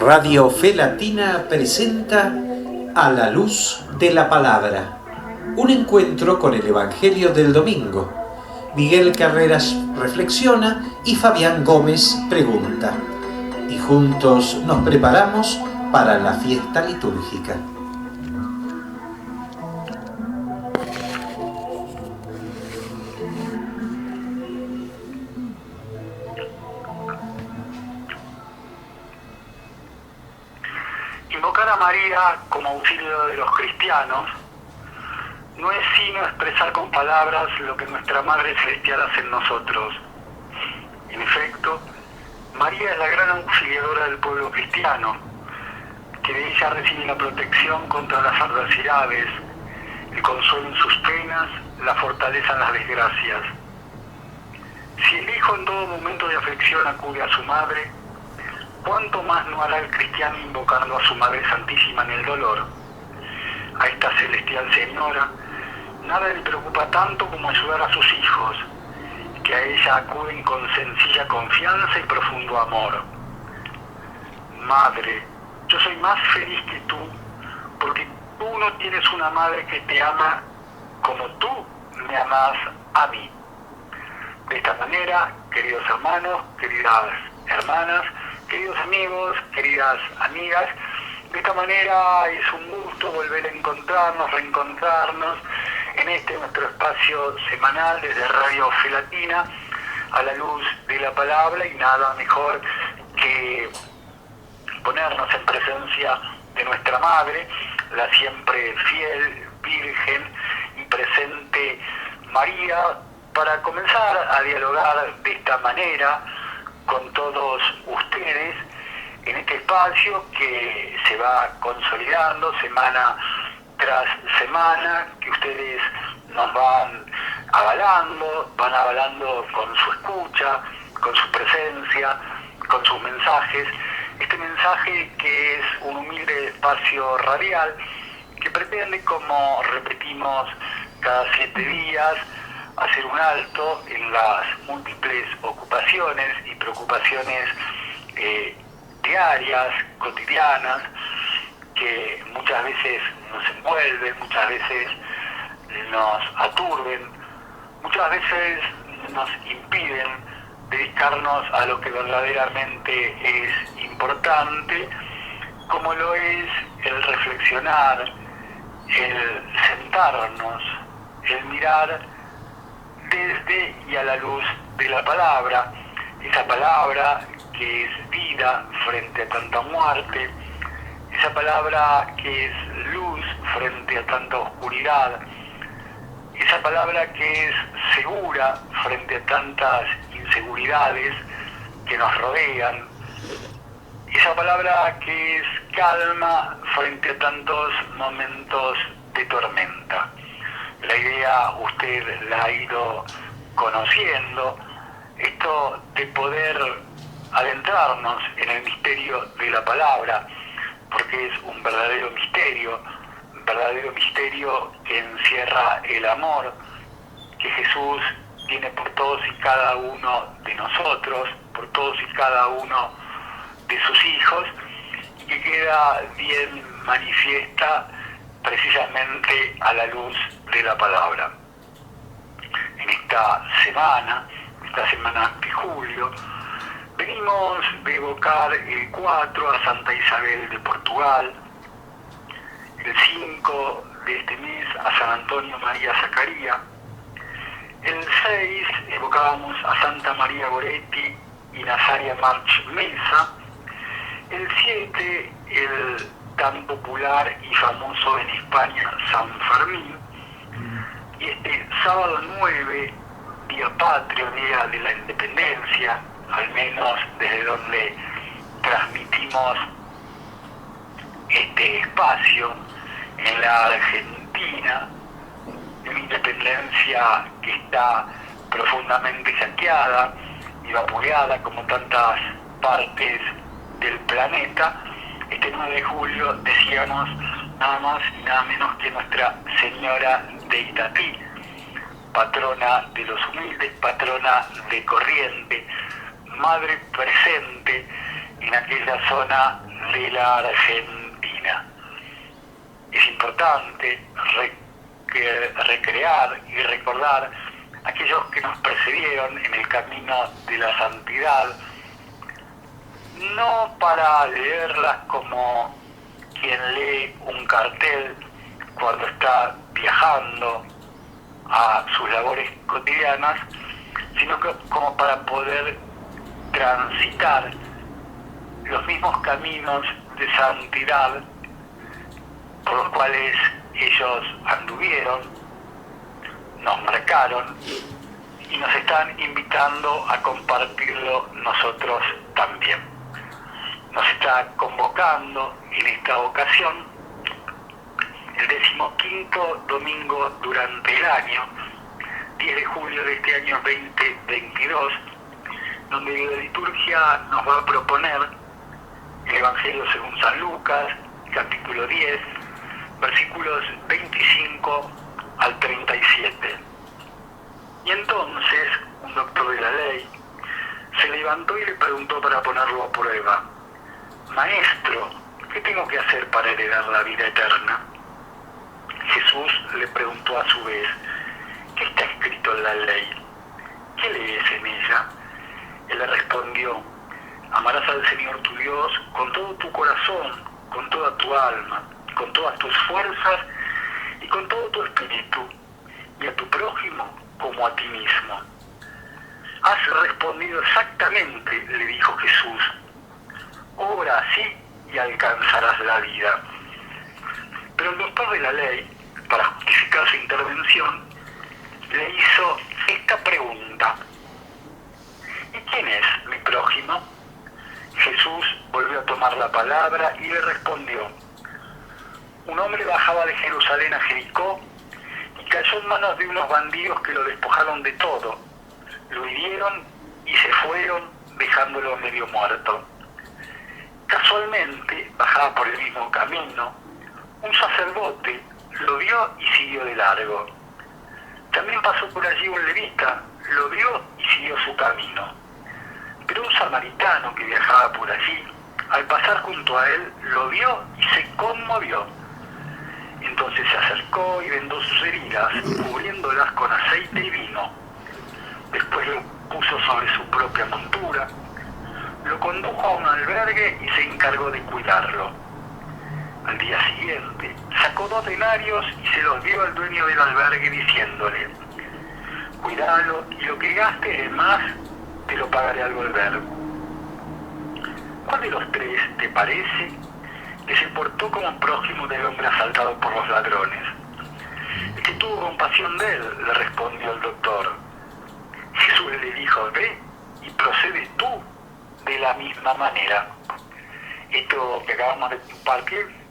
Radio Fe Latina presenta A la Luz de la Palabra, un encuentro con el Evangelio del domingo. Miguel Carreras reflexiona y Fabián Gómez pregunta. Y juntos nos preparamos para la fiesta litúrgica. Invocar a María como auxilio de los cristianos no es sino expresar con palabras lo que nuestra Madre Celestial hace en nosotros. En efecto, María es la gran auxiliadora del pueblo cristiano, que de ella recibe la protección contra las adversidades, el consuelo en sus penas, la fortaleza en las desgracias. Si el Hijo en todo momento de aflicción acude a su Madre, ¿cuánto más no hará el cristiano invocando a su Madre Santísima en el dolor? A esta celestial Señora, nada le preocupa tanto como ayudar a sus hijos, que a ella acuden con sencilla confianza y profundo amor. Madre, yo soy más feliz que tú, porque tú no tienes una madre que te ama como tú me amas a mí. De esta manera, queridos hermanos, queridas hermanas, queridos amigos, queridas amigas, de esta manera es un gusto volver a encontrarnos, reencontrarnos en este nuestro espacio semanal desde Radio Fe Latina, a la luz de la palabra, y nada mejor que ponernos en presencia de nuestra Madre, la siempre fiel, virgen y presente María, para comenzar a dialogar de esta manera con todos ustedes en este espacio que se va consolidando semana tras semana, que ustedes nos van avalando con su escucha, con su presencia, con sus mensajes. Este mensaje que es un humilde espacio radial que pretende, como repetimos cada 7 días, hacer un alto en las múltiples ocupaciones y preocupaciones diarias, cotidianas, que muchas veces nos envuelven, muchas veces nos aturden, muchas veces nos impiden dedicarnos a lo que verdaderamente es importante, como lo es el reflexionar, el sentarnos, el mirar desde y a la luz de la palabra, esa palabra que es vida frente a tanta muerte, esa palabra que es luz frente a tanta oscuridad, esa palabra que es segura frente a tantas inseguridades que nos rodean, esa palabra que es calma frente a tantos momentos de tormenta. La idea usted la ha ido conociendo, esto de poder adentrarnos en el misterio de la palabra, porque es un verdadero misterio que encierra el amor que Jesús tiene por todos y cada uno de nosotros, por todos y cada uno de sus hijos, y que queda bien manifiesta precisamente a la luz de la palabra. En esta semana de julio, venimos de evocar el 4 a Santa Isabel de Portugal, el 5 de este mes a San Antonio María Zacaría, el 6 evocábamos a Santa María Goretti y Nazaria March Mesa, el 7 el tan popular y famoso en España San Fermín, y este sábado 9, Día Patrio, Día de la Independencia, al menos desde donde transmitimos este espacio, en la Argentina, una independencia que está profundamente saqueada y vapuleada como tantas partes del planeta. Este 9 de julio decíamos nada más y nada menos que Nuestra Señora de Itatí, patrona de los humildes, patrona de Corrientes, madre presente en aquella zona de la Argentina. Es importante recrear y recordar a aquellos que nos precedieron en el camino de la santidad, no para leerlas como quien lee un cartel cuando está viajando a sus labores cotidianas, sino que como para poder transitar los mismos caminos de santidad por los cuales ellos anduvieron, nos marcaron y nos están invitando a compartirlo nosotros también. Nos está convocando en esta ocasión el 15º domingo durante el año, 10 de julio de este año 2022, donde la liturgia nos va a proponer el Evangelio según San Lucas, capítulo 10, versículos 25 al 37. Y entonces un doctor de la ley se levantó y le preguntó para ponerlo a prueba: Maestro, ¿qué tengo que hacer para heredar la vida eterna? Jesús le preguntó a su vez: ¿qué está escrito en la ley? ¿Qué lees en ella? Él le respondió: amarás al Señor tu Dios con todo tu corazón, con toda tu alma, con todas tus fuerzas y con todo tu espíritu, y a tu prójimo como a ti mismo. Has respondido exactamente, le dijo Jesús. Obra así y alcanzarás la vida. Pero el doctor de la ley, para justificar su intervención, le hizo esta pregunta: ¿y quién es mi prójimo? Jesús volvió a tomar la palabra y le respondió: un hombre bajaba de Jerusalén a Jericó y cayó en manos de unos bandidos que lo despojaron de todo, lo hirieron y se fueron dejándolo medio muerto. Casualmente bajaba por el mismo camino un sacerdote, lo vio y siguió de largo. También pasó por allí un levita, lo vio y siguió su camino. Pero un samaritano que viajaba por allí, al pasar junto a él, lo vio y se conmovió. Entonces se acercó y vendó sus heridas, cubriéndolas con aceite y vino. Después lo puso sobre su propia montura, lo condujo a un albergue y se encargó de cuidarlo. Al día siguiente, sacó 2 denarios y se los dio al dueño del albergue diciéndole: cuídalo y lo que gastes de más te lo pagaré al volver. ¿Cuál de los 3 te parece que se portó como prójimo del hombre asaltado por los ladrones? El que tuvo compasión de él, le respondió el doctor. Jesús le dijo: ve y procede tú de la misma manera. Esto que acabamos de compartir,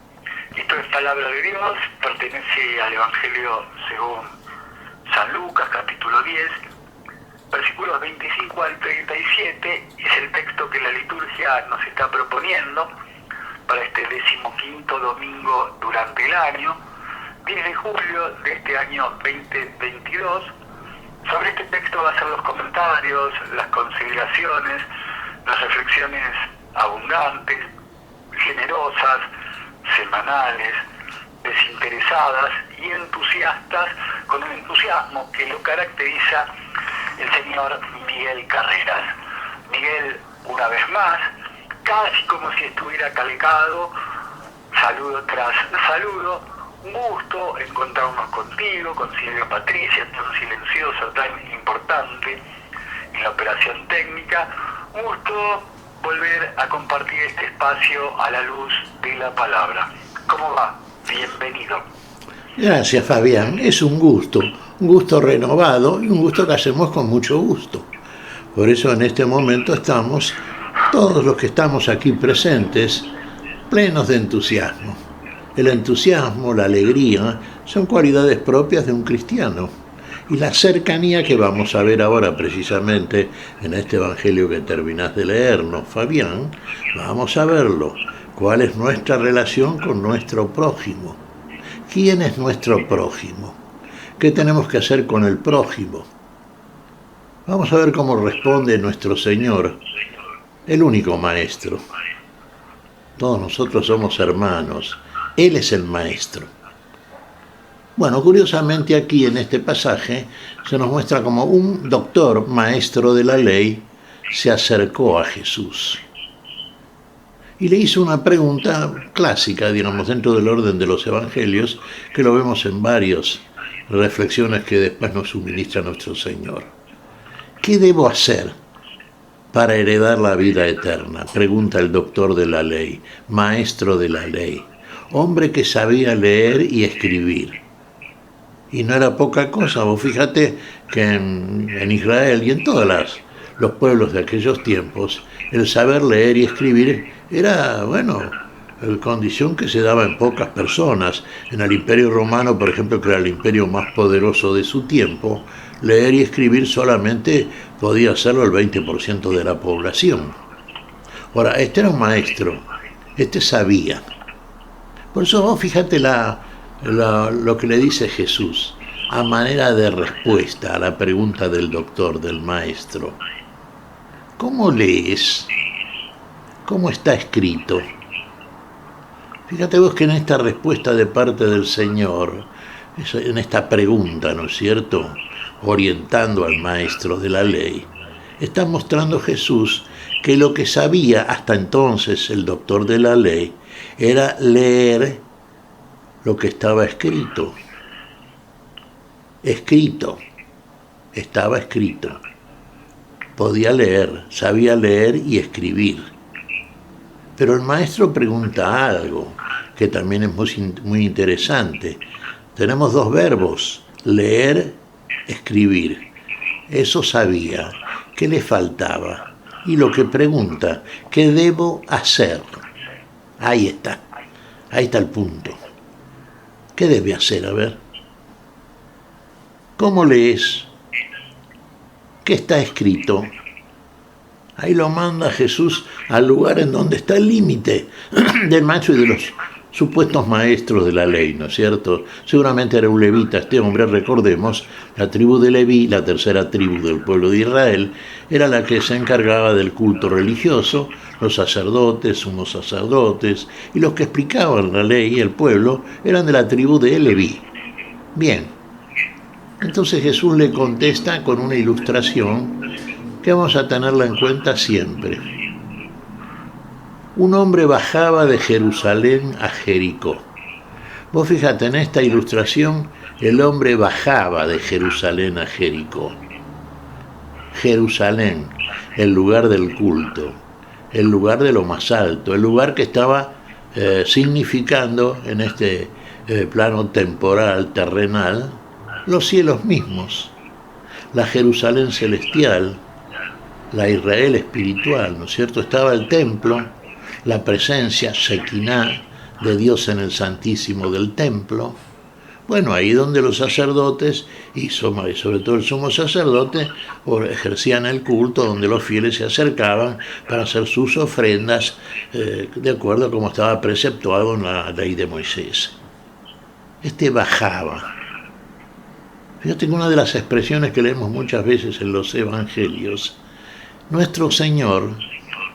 esto es palabra de Dios, pertenece al Evangelio según San Lucas, capítulo 10, versículos 25 al 37, es el texto que la liturgia nos está proponiendo para este 15º domingo durante el año, 10 de julio de este año 2022. Sobre este texto va a ser los comentarios, las consideraciones, las reflexiones abundantes, generosas, semanales, desinteresadas y entusiastas, con el entusiasmo que lo caracteriza el señor Miguel Carreras. Miguel, una vez más, casi como si estuviera calcado, saludo tras saludo, un gusto encontrarnos contigo, con Silvia Patricia, tan silenciosa, tan importante en la operación técnica. Un gusto volver a compartir este espacio a la luz de la palabra. ¿Cómo va? Bienvenido. Gracias, Fabián. Es un gusto renovado y un gusto que hacemos con mucho gusto. Por eso en este momento estamos, todos los que estamos aquí presentes, plenos de entusiasmo. El entusiasmo, la alegría, son cualidades propias de un cristiano. Y la cercanía que vamos a ver ahora precisamente en este Evangelio que terminás de leernos, Fabián, vamos a verlo. ¿Cuál es nuestra relación con nuestro prójimo? ¿Quién es nuestro prójimo? ¿Qué tenemos que hacer con el prójimo? Vamos a ver cómo responde nuestro Señor, el único Maestro. Todos nosotros somos hermanos. Él es el maestro. Bueno, curiosamente aquí en este pasaje se nos muestra como un doctor maestro de la ley se acercó a Jesús y le hizo una pregunta clásica, digamos, dentro del orden de los evangelios, que lo vemos en varias reflexiones que después nos suministra nuestro Señor. ¿Qué debo hacer para heredar la vida eterna?, pregunta el doctor de la ley, maestro de la ley, hombre que sabía leer y escribir. Y no era poca cosa. Vos fíjate que en Israel y en todos los pueblos de aquellos tiempos, el saber leer y escribir era, bueno, condición que se daba en pocas personas. En el Imperio Romano, por ejemplo, que era el imperio más poderoso de su tiempo, leer y escribir solamente podía hacerlo el 20% de la población. Ahora, este era un maestro, este sabía. Por eso vos fíjate lo que le dice Jesús, a manera de respuesta a la pregunta del doctor, del maestro. ¿Cómo lees? ¿Cómo está escrito? Fíjate vos que en esta respuesta de parte del Señor, en esta pregunta, ¿no es cierto?, orientando al maestro de la ley, está mostrando Jesús que lo que sabía hasta entonces el doctor de la ley era leer lo que estaba escrito. Estaba escrito. Podía leer, sabía leer y escribir. Pero el maestro pregunta algo que también es muy interesante. Tenemos dos verbos, leer, escribir. Eso sabía. ¿Qué le faltaba? Y lo que pregunta, ¿qué debo hacer? Ahí está el punto. ¿Qué debe hacer? A ver. ¿Cómo lees? ¿Qué está escrito? Ahí lo manda Jesús al lugar en donde está el límite del maestro y de los supuestos maestros de la ley, ¿no es cierto? Seguramente era un levita este hombre, recordemos, la tribu de Leví, la tercera tribu del pueblo de Israel, era la que se encargaba del culto religioso, los sacerdotes, sumos sacerdotes, y los que explicaban la ley y el pueblo eran de la tribu de Leví. Bien, entonces Jesús le contesta con una ilustración que vamos a tenerla en cuenta siempre. Un hombre bajaba de Jerusalén a Jericó. Vos fíjate, en esta ilustración, el hombre bajaba de Jerusalén a Jericó. Jerusalén, el lugar del culto, el lugar de lo más alto, el lugar que estaba significando en este plano temporal, terrenal, los cielos mismos, la Jerusalén celestial, la Israel espiritual, ¿no es cierto? Estaba el templo, la presencia Shekinah de Dios en el Santísimo del templo. Bueno, ahí donde los sacerdotes, y sobre todo el sumo sacerdote, ejercían el culto, donde los fieles se acercaban para hacer sus ofrendas, de acuerdo a como estaba preceptuado en la ley de Moisés. Este bajaba. Fíjate que una de las expresiones que leemos muchas veces en los evangelios, nuestro Señor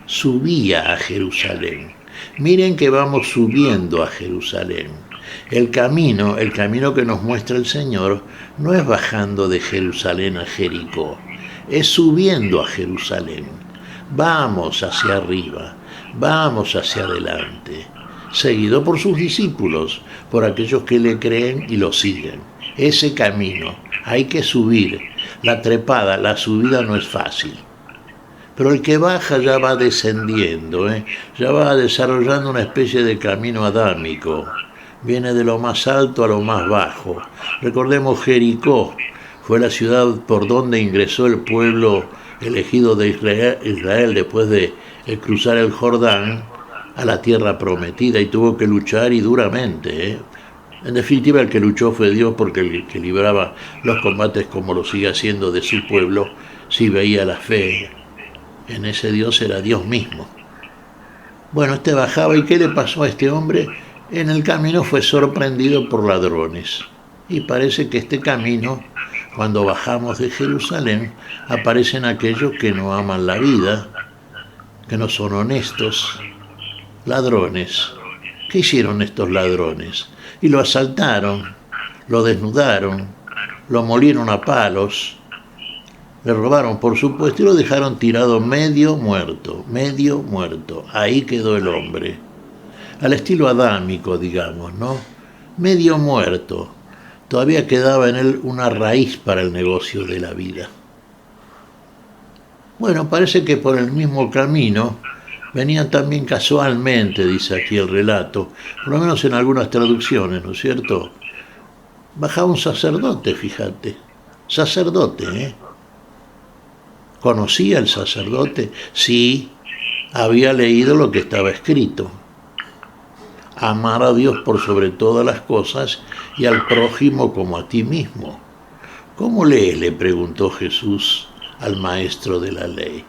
subía a Jerusalén. Miren que vamos subiendo a Jerusalén. El camino que nos muestra el Señor no es bajando de Jerusalén a Jericó, es subiendo a Jerusalén. Vamos hacia arriba, vamos hacia adelante, seguido por sus discípulos, por aquellos que le creen y lo siguen. Ese camino hay que subir. La trepada, la subida no es fácil. Pero el que baja ya va descendiendo, ya va desarrollando una especie de camino adámico. Viene de lo más alto a lo más bajo. Recordemos Jericó, fue la ciudad por donde ingresó el pueblo elegido de Israel después de cruzar el Jordán a la tierra prometida, y tuvo que luchar y duramente. En definitiva, el que luchó fue Dios, porque el que libraba los combates, como lo sigue haciendo de su pueblo, si veía la fe en ese Dios, era Dios mismo. Bueno, este bajaba, ¿y qué le pasó a este hombre? En el camino fue sorprendido por ladrones. Y parece que este camino, cuando bajamos de Jerusalén, aparecen aquellos que no aman la vida, que no son honestos, ladrones. ¿Qué hicieron estos ladrones? Y lo asaltaron, lo desnudaron, lo molieron a palos, le robaron, por supuesto, y lo dejaron tirado medio muerto. Ahí quedó el hombre. Al estilo adámico, digamos, ¿no? Medio muerto. Todavía quedaba en él una raíz para el negocio de la vida. Bueno, parece que por el mismo camino venían también casualmente, dice aquí el relato, por lo menos en algunas traducciones, ¿no es cierto? Bajaba un sacerdote, fíjate. Sacerdote, ¿eh? ¿Conocía el sacerdote? Sí, había leído lo que estaba escrito. Amar a Dios por sobre todas las cosas y al prójimo como a ti mismo. ¿Cómo lees?, le preguntó Jesús al maestro de la ley.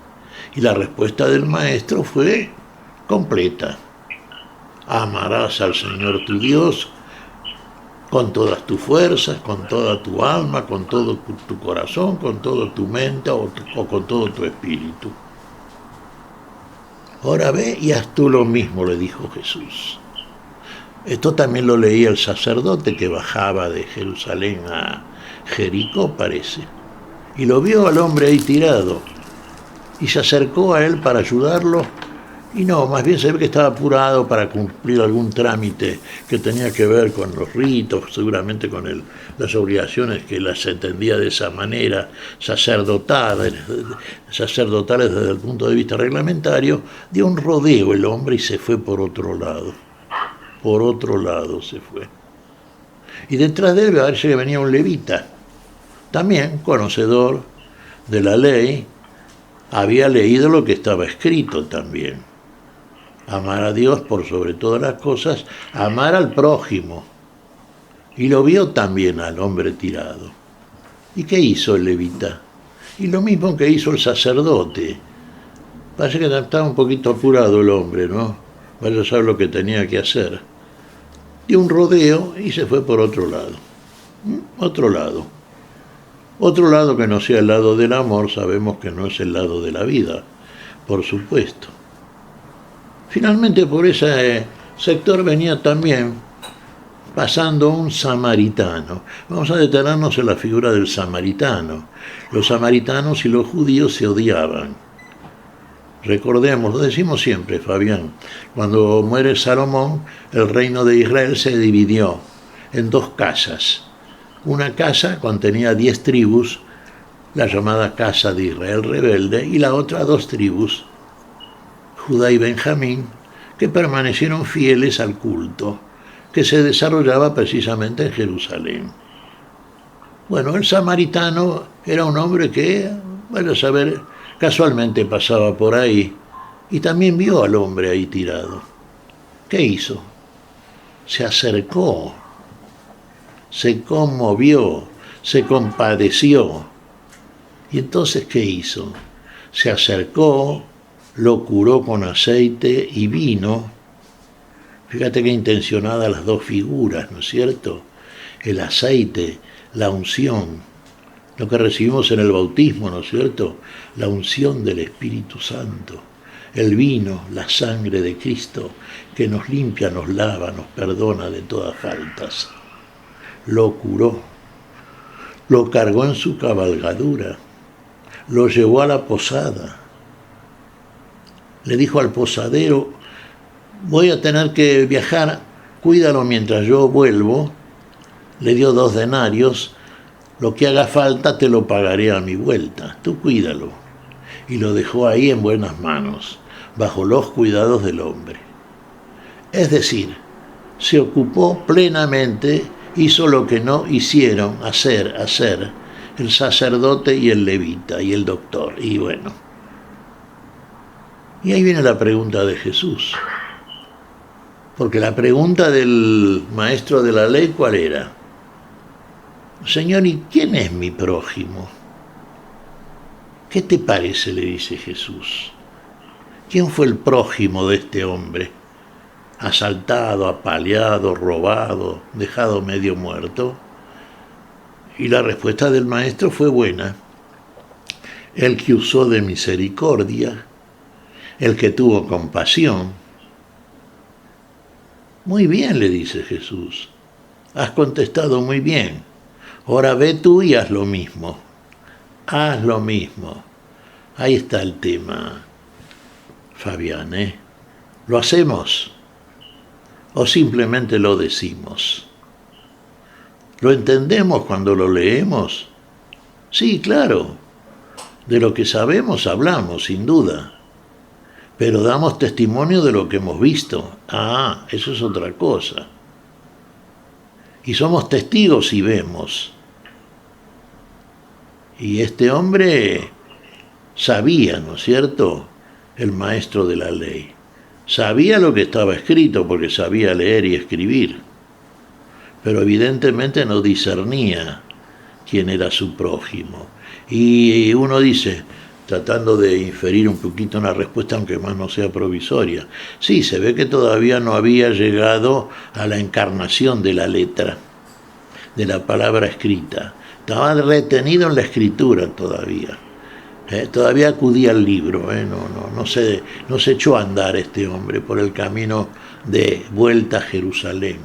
Y la respuesta del maestro fue completa. Amarás al Señor tu Dios con todas tus fuerzas, con toda tu alma, con todo tu corazón, con toda tu mente o con todo tu espíritu. Ahora ve y haz tú lo mismo, le dijo Jesús. Esto también lo leía el sacerdote que bajaba de Jerusalén a Jericó, parece. Y lo vio al hombre ahí tirado. Y se acercó a él para ayudarlo. Y no, más bien se ve que estaba apurado para cumplir algún trámite que tenía que ver con los ritos, seguramente con las obligaciones que las entendía de esa manera, sacerdotales desde el punto de vista reglamentario. Dio un rodeo el hombre y se fue por otro lado. Por otro lado se fue. Y detrás de él parece que venía un levita, también conocedor de la ley, había leído lo que estaba escrito también. Amar a Dios por sobre todas las cosas, amar al prójimo. Y lo vio también al hombre tirado. ¿Y qué hizo el levita? Y lo mismo que hizo el sacerdote. Parece que estaba un poquito apurado el hombre, ¿no? Vaya a saber lo que tenía que hacer. Dio un rodeo y se fue por otro lado. Otro lado. Otro lado que no sea el lado del amor, sabemos que no es el lado de la vida, por supuesto. Finalmente por ese sector venía también pasando un samaritano. Vamos a detenernos en la figura del samaritano. Los samaritanos y los judíos se odiaban. Recordemos, lo decimos siempre, Fabián, cuando muere Salomón, el reino de Israel se dividió en dos casas. Una casa contenía 10 tribus, la llamada Casa de Israel Rebelde, y la otra 2 tribus, Judá y Benjamín, que permanecieron fieles al culto, que se desarrollaba precisamente en Jerusalén. Bueno, el samaritano era un hombre que, vaya a saber, casualmente pasaba por ahí y también vio al hombre ahí tirado. ¿Qué hizo? Se acercó, se conmovió, se compadeció. ¿Y entonces qué hizo? Se acercó, lo curó con aceite y vino. Fíjate qué intencionadas las dos figuras, ¿no es cierto? El aceite, la unción, lo que recibimos en el bautismo, ¿no es cierto? La unción del Espíritu Santo. El vino, la sangre de Cristo, que nos limpia, nos lava, nos perdona de todas faltas. Lo curó, lo cargó en su cabalgadura, lo llevó a la posada. Le dijo al posadero: voy a tener que viajar, cuídalo mientras yo vuelvo. Le dio 2 denarios, lo que haga falta te lo pagaré a mi vuelta, tú cuídalo. Y lo dejó ahí en buenas manos, bajo los cuidados del hombre. Es decir, se ocupó plenamente, hizo lo que no hicieron hacer el sacerdote y el levita y el doctor. Y bueno, y ahí viene la pregunta de Jesús. Porque la pregunta del maestro de la ley, ¿cuál era? Señor, ¿y quién es mi prójimo? ¿Qué te parece?, le dice Jesús. ¿Quién fue el prójimo de este hombre? Asaltado, apaleado, robado, dejado medio muerto. Y la respuesta del maestro fue buena. El que usó de misericordia, el que tuvo compasión, Muy bien, le dice Jesús. Has contestado muy bien. Ahora ve tú y haz lo mismo. Haz lo mismo. Ahí está el tema, Fabián, ¿eh? ¿Lo hacemos? ¿O simplemente lo decimos? ¿Lo entendemos cuando lo leemos? Sí, claro. De lo que sabemos hablamos, sin duda. Pero damos testimonio de lo que hemos visto. Ah, eso es otra cosa. Y somos testigos y vemos. Y este hombre sabía, ¿no es cierto?, el maestro de la ley. Sabía lo que estaba escrito porque sabía leer y escribir. Pero evidentemente no discernía quién era su prójimo. Y uno dice, tratando de inferir un poquito una respuesta, aunque más no sea provisoria, sí, se ve que todavía no había llegado a la encarnación de la letra, de la palabra escrita. Estaba retenido en la escritura todavía. Todavía acudía al libro. No se echó a andar este hombre por el camino de vuelta a Jerusalén.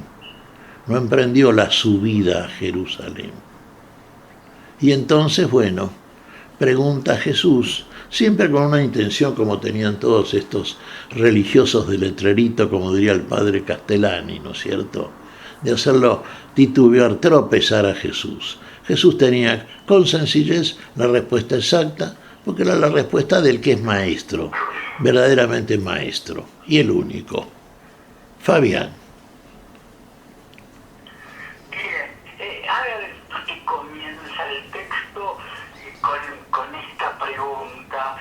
No emprendió la subida a Jerusalén. Y entonces, bueno, pregunta a Jesús, siempre con una intención como tenían todos estos religiosos de letrerito, como diría el padre Castellani, ¿no es cierto?, de hacerlo titubear, tropezar a Jesús. Jesús tenía con sencillez la respuesta exacta, porque era la respuesta del que es maestro, verdaderamente maestro, y el único. Fabián. Bien, a ver, que comienza el texto con esta pregunta: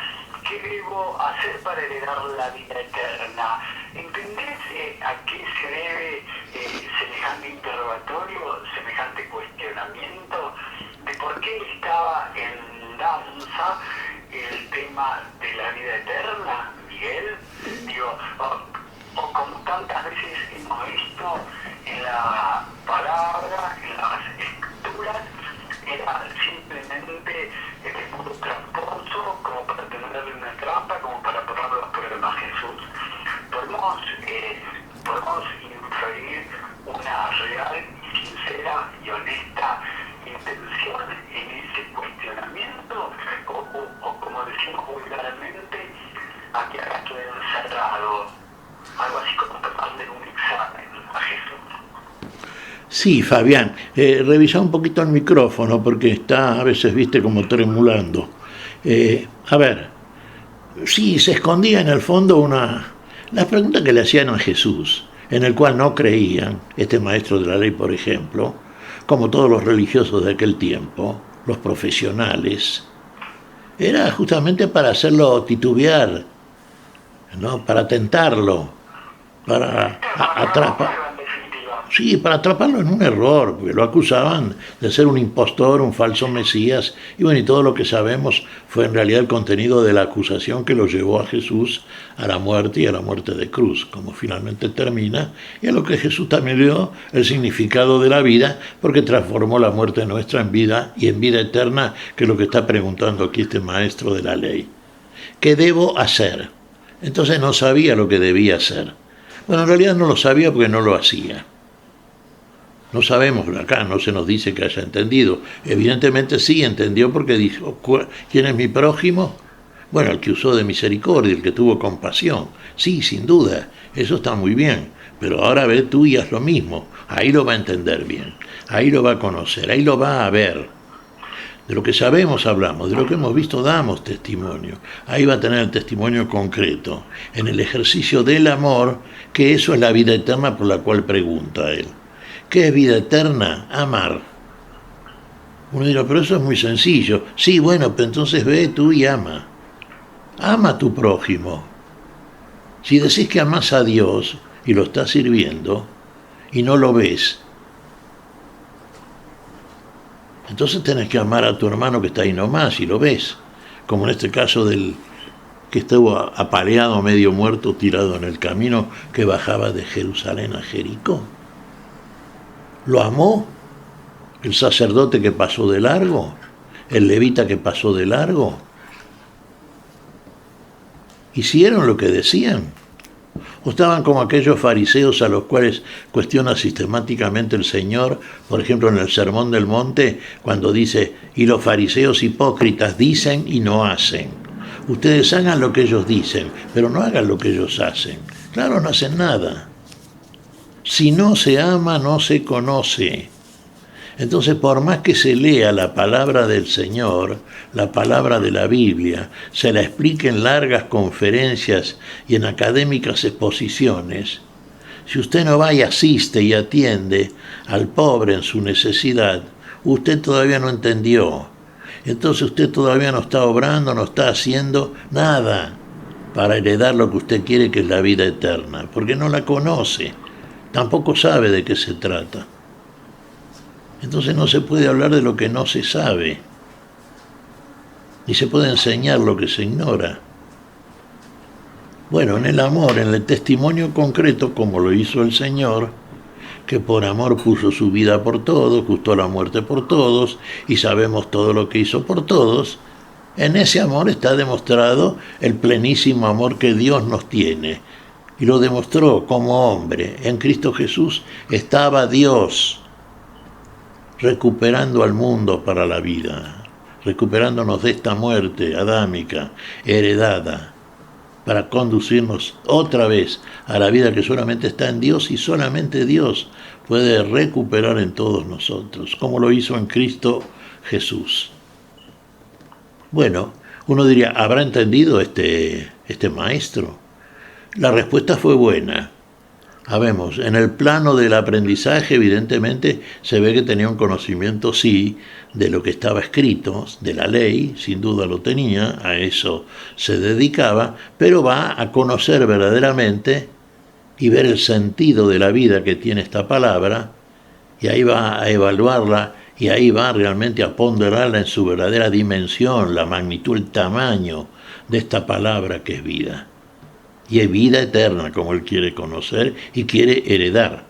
¿qué debo hacer para heredar la vida eterna? ¿Entendés a qué se debe semejante interrogatorio, semejante cuestionamiento de por qué estaba en danza el tema de la vida eterna, Miguel? Digo, o como tantas veces hemos visto en la palabra, en las escrituras, era simplemente puro tramposo, como para tenerle una trampa, como para ponerlo a prueba a Jesús. Podemos inferir una real, sincera y honesta intención en ese cuestionamiento, o como decimos vulgarmente, aquí acá queda encerrado, algo así como tomarle un examen a Jesús. Sí, Fabián, revisa un poquito el micrófono porque está a veces, viste, como tremulando. A ver, sí, se escondía en el fondo la pregunta que le hacían a Jesús, en el cual no creían, este maestro de la ley, por ejemplo, como todos los religiosos de aquel tiempo, los profesionales, era justamente para hacerlo titubear, ¿no?, para tentarlo, para atraparlo en un error, porque lo acusaban de ser un impostor, un falso Mesías, y bueno, y todo lo que sabemos fue en realidad el contenido de la acusación que lo llevó a Jesús a la muerte y a la muerte de cruz, como finalmente termina, y a lo que Jesús también dio el significado de la vida, porque transformó la muerte nuestra en vida y en vida eterna, que es lo que está preguntando aquí este maestro de la ley. ¿Qué debo hacer? Entonces no sabía lo que debía hacer. Bueno, en realidad no lo sabía porque no lo hacía. No sabemos, acá no se nos dice que haya entendido. Evidentemente sí entendió porque dijo, ¿quién es mi prójimo? Bueno, el que usó de misericordia, el que tuvo compasión. Sí, sin duda, eso está muy bien. Pero ahora ve tú y haz lo mismo. Ahí lo va a entender bien. Ahí lo va a conocer, ahí lo va a ver. De lo que sabemos hablamos, de lo que hemos visto damos testimonio. Ahí va a tener el testimonio concreto, en el ejercicio del amor, que eso es la vida eterna por la cual pregunta él. ¿Qué es vida eterna? Amar. Uno dirá, pero eso es muy sencillo. Sí, bueno, pero entonces ve tú y ama. Ama a tu prójimo. Si decís que amás a Dios y lo estás sirviendo y no lo ves, entonces tenés que amar a tu hermano que está ahí nomás y lo ves. Como en este caso del que estuvo apaleado, medio muerto, tirado en el camino que bajaba de Jerusalén a Jericó. ¿Lo amó el sacerdote que pasó de largo? ¿El levita que pasó de largo? ¿Hicieron lo que decían? ¿O estaban como aquellos fariseos a los cuales cuestiona sistemáticamente el Señor, por ejemplo en el Sermón del Monte, cuando dice, y los fariseos hipócritas dicen y no hacen? Ustedes hagan lo que ellos dicen, pero no hagan lo que ellos hacen. Claro, no hacen nada. Si no se ama, no se conoce. Entonces, por más que se lea la palabra del Señor, la palabra de la Biblia, se la explique en largas conferencias y en académicas exposiciones, si usted no va y asiste y atiende al pobre en su necesidad, usted todavía no entendió. Entonces usted todavía no está obrando, no está haciendo nada para heredar lo que usted quiere, que es la vida eterna, porque no la conoce, tampoco sabe de qué se trata. Entonces no se puede hablar de lo que no se sabe, ni se puede enseñar lo que se ignora. Bueno, en el amor, en el testimonio concreto, como lo hizo el Señor, que por amor puso su vida por todos, gustó la muerte por todos, y sabemos todo lo que hizo por todos, en ese amor está demostrado el plenísimo amor que Dios nos tiene, y lo demostró como hombre. En Cristo Jesús estaba Dios, recuperando al mundo para la vida, recuperándonos de esta muerte adámica, heredada, para conducirnos otra vez a la vida que solamente está en Dios y solamente Dios puede recuperar en todos nosotros, como lo hizo en Cristo Jesús. Bueno, uno diría, ¿habrá entendido este maestro? La respuesta fue buena. Habemos, en el plano del aprendizaje, evidentemente, se ve que tenía un conocimiento, sí, de lo que estaba escrito, de la ley, sin duda lo tenía, a eso se dedicaba, pero va a conocer verdaderamente y ver el sentido de la vida que tiene esta palabra, y ahí va a evaluarla, y ahí va realmente a ponderarla en su verdadera dimensión, la magnitud, el tamaño de esta palabra que es vida. Y es vida eterna, como él quiere conocer y quiere heredar.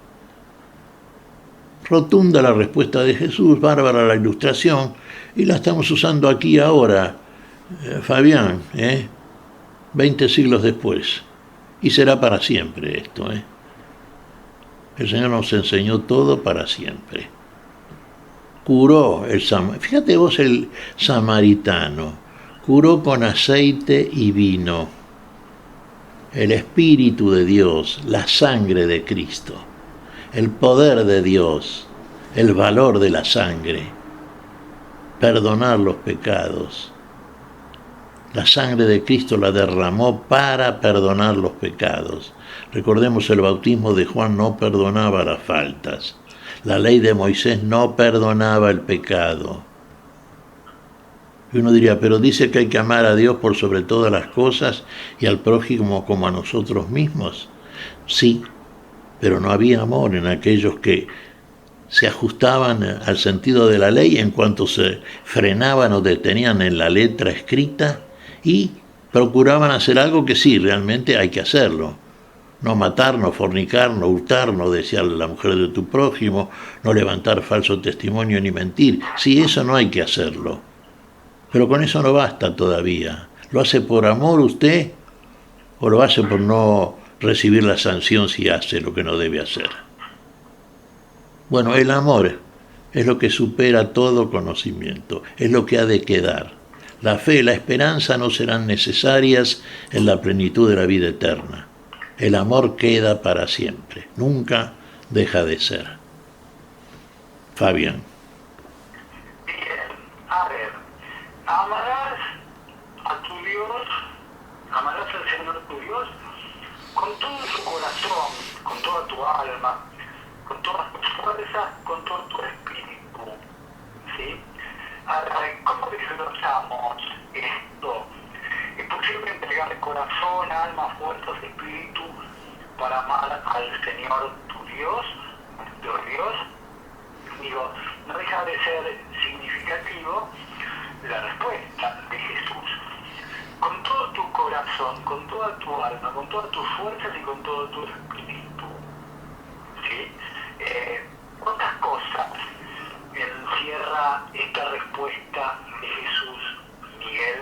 Rotunda la respuesta de Jesús, bárbara la ilustración, y la estamos usando aquí ahora, Fabián, 20 siglos después. Y será para siempre esto. El Señor nos enseñó todo para siempre. Curó fíjate vos el samaritano, curó con aceite y vino. El Espíritu de Dios, la sangre de Cristo, el poder de Dios, el valor de la sangre, perdonar los pecados. La sangre de Cristo la derramó para perdonar los pecados. Recordemos, el bautismo de Juan no perdonaba las faltas. La ley de Moisés no perdonaba el pecado. Y uno diría, pero dice que hay que amar a Dios por sobre todas las cosas y al prójimo como a nosotros mismos. Sí, pero no había amor en aquellos que se ajustaban al sentido de la ley en cuanto se frenaban o detenían en la letra escrita y procuraban hacer algo que sí, realmente hay que hacerlo. No matar, no fornicar, no hurtar, no desear la mujer de tu prójimo, no levantar falso testimonio ni mentir. Sí, eso no hay que hacerlo. Pero con eso no basta todavía. ¿Lo hace por amor usted o lo hace por no recibir la sanción si hace lo que no debe hacer? Bueno, el amor es lo que supera todo conocimiento, es lo que ha de quedar. La fe y la esperanza no serán necesarias en la plenitud de la vida eterna. El amor queda para siempre, nunca deja de ser. Fabián. Amarás a tu Dios, amarás al Señor tu Dios con todo tu corazón, con toda tu alma, con todas tus fuerzas, con todo tu espíritu. ¿Sí? ¿Cómo desglosamos esto? Es posible entregar corazón, alma, fuerzas, espíritu para amar al Señor tu Dios, nuestro Dios. Digo, no deja de ser significativo la respuesta de Jesús. Con todo tu corazón, con toda tu alma, con todas tus fuerzas y con todo tu espíritu. ¿Sí? ¿Cuántas cosas encierra esta respuesta de Jesús, Miguel?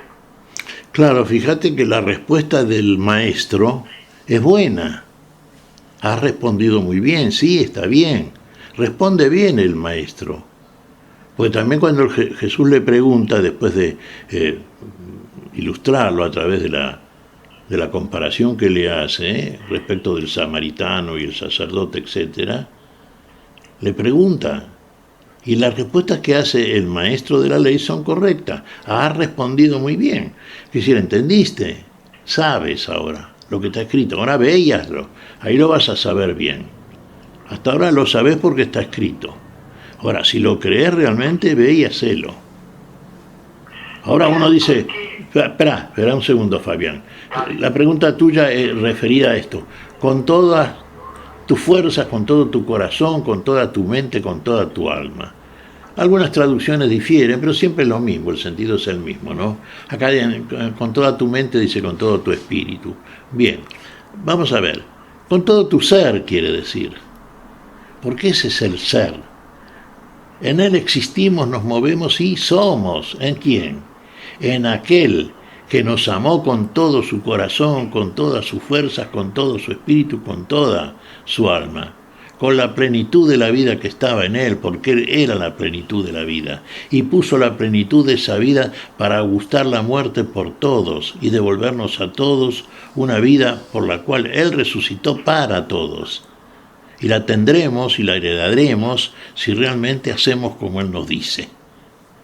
Claro, fíjate que la respuesta del maestro es buena. Has respondido muy bien, sí, está bien. Responde bien el maestro. Porque también cuando Jesús le pregunta, después de ilustrarlo a través de la comparación que le hace respecto del samaritano y el sacerdote, etc., le pregunta, y las respuestas que hace el maestro de la ley son correctas. Has respondido muy bien. Es decir, entendiste, sabes ahora lo que está escrito. Ahora ve y hazlo. Ahí lo vas a saber bien. Hasta ahora lo sabes porque está escrito. Ahora, si lo crees realmente, ve y hacelo. Ahora uno dice, espera un segundo, Fabián. La pregunta tuya es referida a esto. Con todas tus fuerzas, con todo tu corazón, con toda tu mente, con toda tu alma. Algunas traducciones difieren, pero siempre es lo mismo, el sentido es el mismo, ¿no? Acá con toda tu mente dice con todo tu espíritu. Bien, vamos a ver. Con todo tu ser quiere decir. Porque ese es el ser. En él existimos, nos movemos y somos. ¿En quién? En aquel que nos amó con todo su corazón, con todas sus fuerzas, con todo su espíritu, con toda su alma, con la plenitud de la vida que estaba en él, porque él era la plenitud de la vida, y puso la plenitud de esa vida para gustar la muerte por todos y devolvernos a todos una vida por la cual él resucitó para todos. Y la tendremos y la heredaremos si realmente hacemos como él nos dice.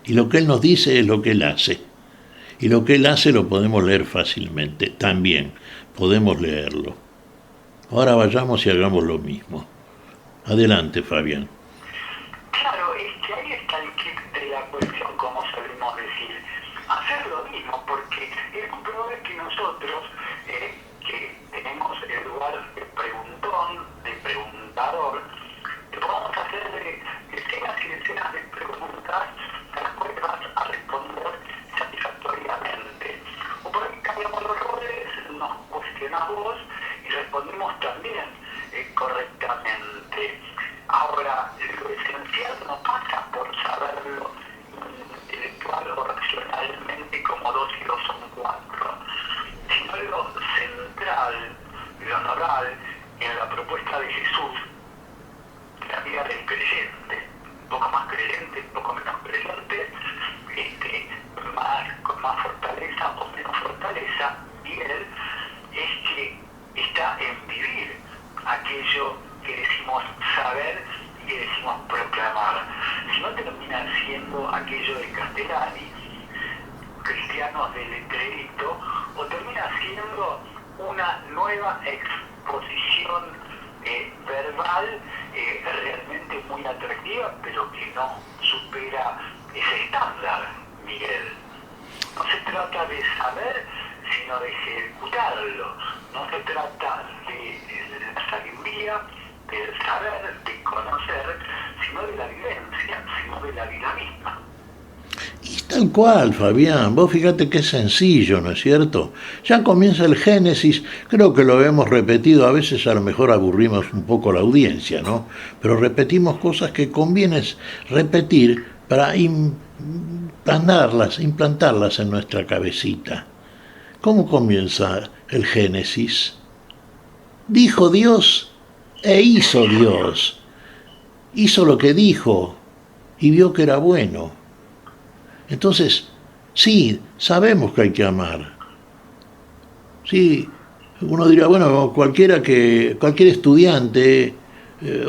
Y lo que él nos dice es lo que él hace. Y lo que él hace lo podemos leer fácilmente. También podemos leerlo. Ahora vayamos y hagamos lo mismo. Adelante, Fabián. Claro, es que ahí está el kit de la cuestión, como solemos decir. Hacer lo mismo, porque es un problema que nosotros, que tenemos el lugar de preguntón, de preguntador, que podamos hacer decenas y decenas de preguntas a las cuales vas a responder satisfactoriamente. O por ahí cambiamos los roles, nos cuestionamos y respondemos también correctamente. Ahora, lo esencial no pasa por saberlo intelectual o racionalmente como 2 y 2 son 4, sino lo central, lo nodal en la propuesta de Jesús, la vida del creyente, un poco más creyente, un poco menos creyente, con más fortaleza o menos fortaleza, y él es que está en vivir aquello que decimos saber y que decimos proclamar. Si no termina siendo aquello de Castellani, cristianos de letrerito, o termina siendo una nueva exposición verbal realmente muy atractiva, pero que no supera ese estándar, Miguel. No se trata de saber, sino de ejecutarlo. No se trata de la sabiduría, del saber, de conocer, sino de la vivencia, sino de la vida misma. Y tal cual, Fabián, vos fíjate qué sencillo, ¿no es cierto? Ya comienza el Génesis, creo que lo hemos repetido, a veces a lo mejor aburrimos un poco la audiencia, ¿no? Pero repetimos cosas que conviene repetir para implantarlas en nuestra cabecita. ¿Cómo comienza el Génesis? Dijo Dios e hizo Dios. Hizo lo que dijo y vio que era bueno. Entonces, sí, sabemos que hay que amar. Sí, uno dirá, bueno, cualquier estudiante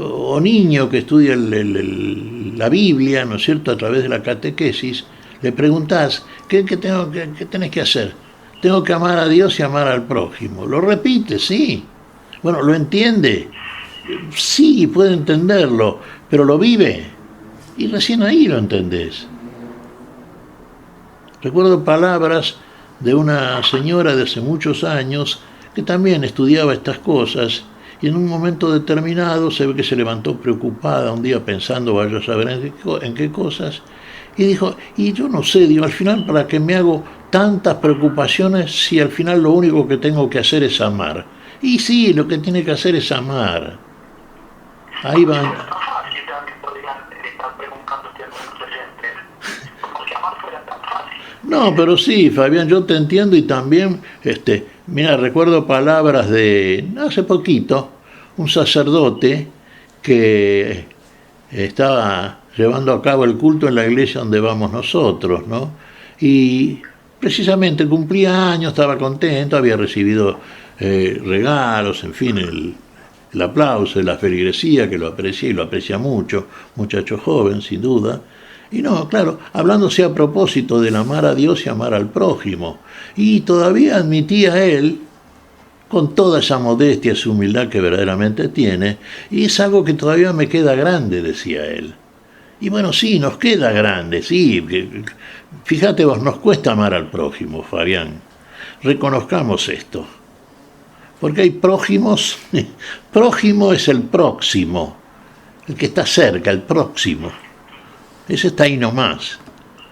o niño que estudia la Biblia, ¿no es cierto?, a través de la catequesis, le preguntás, ¿qué tenés que hacer? Tengo que amar a Dios y amar al prójimo. Lo repite, sí. Bueno, ¿lo entiende? Sí, puede entenderlo, pero lo vive. Y recién ahí lo entendés. Recuerdo palabras de una señora de hace muchos años que también estudiaba estas cosas y en un momento determinado se ve que se levantó preocupada un día pensando, vaya a saber en qué cosas, y dijo, y yo no sé, digo, al final, ¿para qué me hago tantas preocupaciones si al final lo único que tengo que hacer es amar? Y sí, lo que tiene que hacer es amar. Ahí van. No, pero sí, Fabián, yo te entiendo y también, mira, recuerdo palabras de hace poquito, un sacerdote que estaba llevando a cabo el culto en la iglesia donde vamos nosotros, ¿no? Y precisamente cumplía años, estaba contento, había recibido regalos, en fin, el aplauso de la feligresía, que lo aprecia y lo aprecia mucho, muchacho joven, sin duda. Y no, claro, hablándose a propósito del amar a Dios y amar al prójimo. Y todavía admitía él, con toda esa modestia, esa humildad que verdaderamente tiene, y es algo que todavía me queda grande, decía él. Y bueno, sí, nos queda grande, sí. Fíjate vos, nos cuesta amar al prójimo, Fabián. Reconozcamos esto. Porque hay prójimos, prójimo es el próximo, el que está cerca, el próximo. Ese está ahí nomás.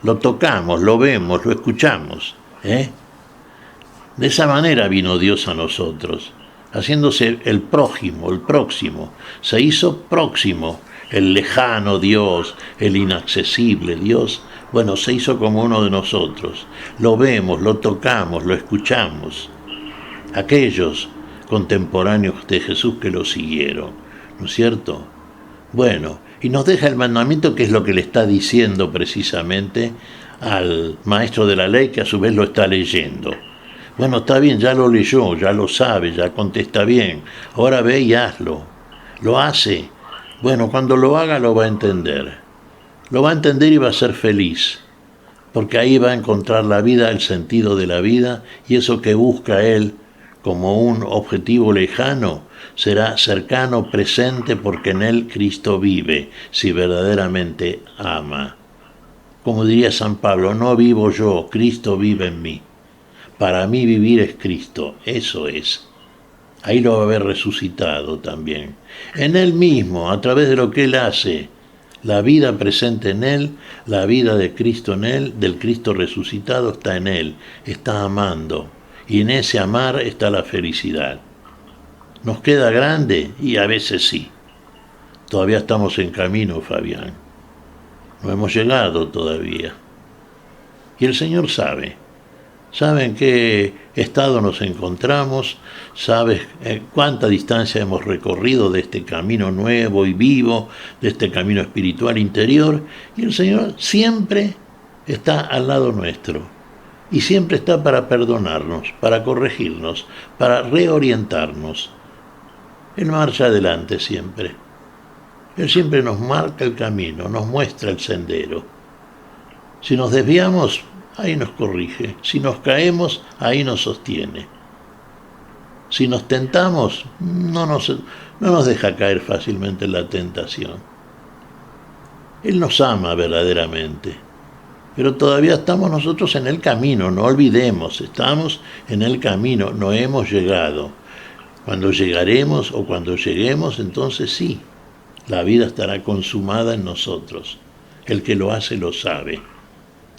Lo tocamos, lo vemos, lo escuchamos. De esa manera vino Dios a nosotros, haciéndose el prójimo, el próximo. Se hizo próximo, el lejano Dios, el inaccesible Dios. Bueno, se hizo como uno de nosotros. Lo vemos, lo tocamos, lo escuchamos. Aquellos contemporáneos de Jesús que lo siguieron, ¿no es cierto? Bueno, y nos deja el mandamiento, que es lo que le está diciendo precisamente al maestro de la ley, que a su vez lo está leyendo. Bueno, está bien, ya lo leyó, ya lo sabe, ya contesta bien. Ahora ve y hazlo. Lo hace. Bueno, cuando lo haga lo va a entender. Lo va a entender y va a ser feliz. Porque ahí va a encontrar la vida, el sentido de la vida, y eso que busca él como un objetivo lejano será cercano, presente, porque en él Cristo vive, si verdaderamente ama. Como diría San Pablo, no vivo yo, Cristo vive en mí. Para mí vivir es Cristo, eso es. Ahí lo va a haber resucitado también. En él mismo, a través de lo que él hace, la vida presente en él, la vida de Cristo en él, del Cristo resucitado está en él, está amando. Y en ese amar está la felicidad. ¿Nos queda grande? Y a veces sí. Todavía estamos en camino, Fabián. No hemos llegado todavía. Y el Señor sabe. Sabe en qué estado nos encontramos, sabe cuánta distancia hemos recorrido de este camino nuevo y vivo, de este camino espiritual interior, y el Señor siempre está al lado nuestro, y siempre está para perdonarnos, para corregirnos, para reorientarnos. Él marcha adelante siempre. Él siempre nos marca el camino, nos muestra el sendero. Si nos desviamos, ahí nos corrige. Si nos caemos, ahí nos sostiene. Si nos tentamos, no nos deja caer fácilmente en la tentación. Él nos ama verdaderamente. Pero todavía estamos nosotros en el camino, no olvidemos, estamos en el camino, no hemos llegado. Cuando llegaremos o cuando lleguemos, entonces sí, la vida estará consumada en nosotros. El que lo hace lo sabe.